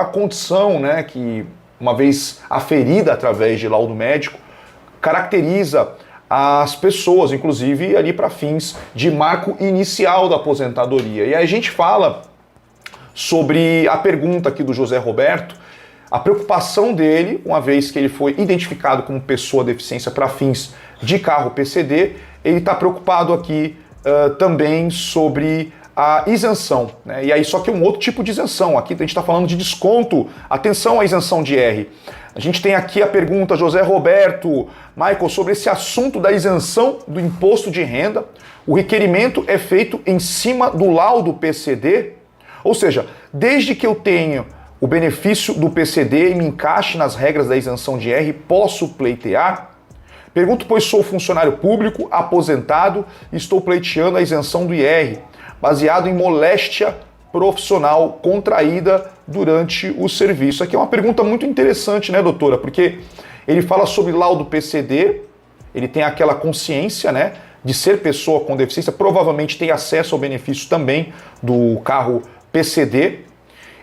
condição, né, que, uma vez aferida através de laudo médico, caracteriza as pessoas, inclusive ali para fins de marco inicial da aposentadoria. E aí a gente fala sobre a pergunta aqui do José Roberto, a preocupação dele, uma vez que ele foi identificado como pessoa deficiência para fins de carro PCD, ele está preocupado aqui também sobre a isenção, né? E aí só que um outro tipo de isenção, aqui a gente está falando de desconto, atenção à isenção de R. A gente tem aqui a pergunta, José Roberto, Michael, sobre esse assunto da isenção do imposto de renda. O requerimento é feito em cima do laudo PCD, ou seja, desde que eu tenha o benefício do PCD e me encaixe nas regras da isenção de R, posso pleitear? Pergunto, pois sou funcionário público, aposentado, e estou pleiteando a isenção do IR, baseado em moléstia profissional contraída durante o serviço. Aqui é uma pergunta muito interessante, né, doutora? Porque ele fala sobre laudo PCD, ele tem aquela consciência, né, de ser pessoa com deficiência, provavelmente tem acesso ao benefício também do carro PCD.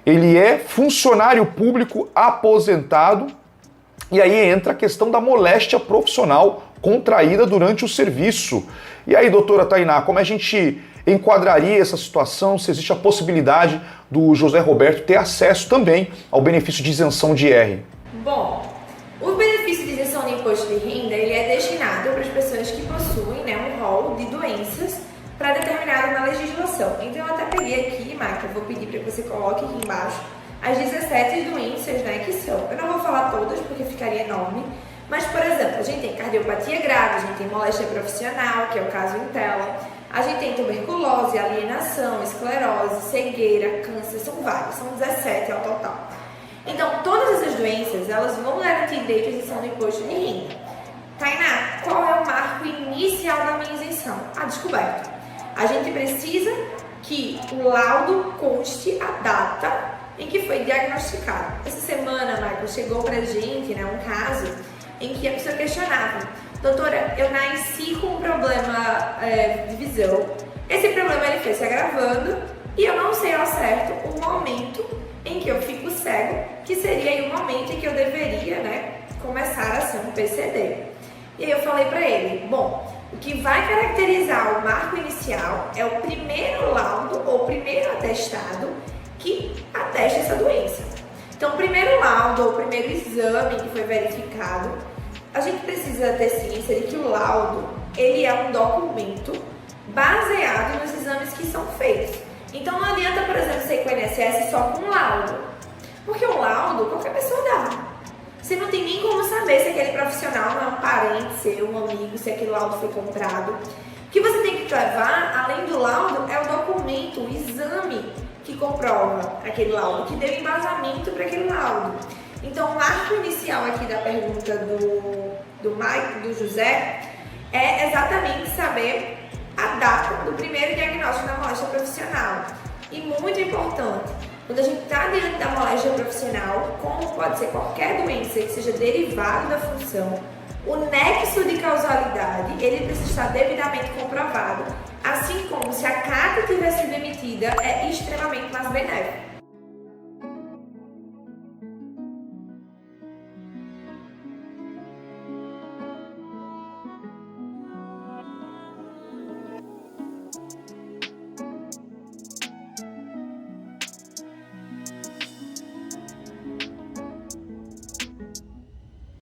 Ele é funcionário público aposentado, e aí entra a questão da moléstia profissional contraída durante o serviço. E aí, doutora Tainá, como a gente enquadraria essa situação, se existe a possibilidade do José Roberto ter acesso também ao benefício de isenção de IR? Bom, o benefício de isenção de imposto de renda ele é destinado para as pessoas que possuem, né, um rol de doenças pré-determinado na legislação. Então eu até peguei aqui, Marca, vou pedir para que você coloque aqui embaixo as 17 doenças, né, que são. Eu não vou falar todas porque ficaria enorme, mas, por exemplo, a gente tem cardiopatia grave, a gente tem moléstia profissional, que é o caso em tela, a gente tem tuberculose, alienação, esclerose, cegueira, câncer, são vários, são 17 ao total. Então, todas essas doenças, elas vão garantir direito à isenção do imposto de renda. Tainá, qual é o marco inicial da minha isenção? A descoberta. A gente precisa que o laudo conste a data em que foi diagnosticado. Essa semana, Michael, chegou pra gente, né, um caso em que a pessoa questionava: doutora, eu nasci com um problema de visão, esse problema ele foi se agravando e eu não sei ao certo o momento em que eu fico cego, que seria aí o momento em que eu deveria, né, começar a ser um PCD. E aí eu falei pra ele, bom, o que vai caracterizar o marco inicial é o primeiro laudo ou primeiro atestado que atesta essa doença. Então, o primeiro laudo ou o primeiro exame que foi verificado, a gente precisa ter ciência de que o laudo, ele é um documento baseado nos exames que são feitos. Então, não adianta, por exemplo, você ir com o INSS só com um laudo, porque um laudo qualquer pessoa dá. Você não tem nem como saber se aquele profissional não é um parente seu, um amigo, se aquele laudo foi comprado. O que você tem que levar, além do laudo, é o documento, o exame que comprova aquele laudo, que deu embasamento para aquele laudo. Então, o marco inicial aqui da pergunta do José é exatamente saber a data do primeiro diagnóstico da moléstia profissional. E muito importante, quando a gente está diante da moléstia profissional, como pode ser qualquer doença que seja derivada da função, o nexo de causalidade, ele precisa estar devidamente comprovado, assim como se a carga tivesse sido emitida, é extremamente mais benéfico.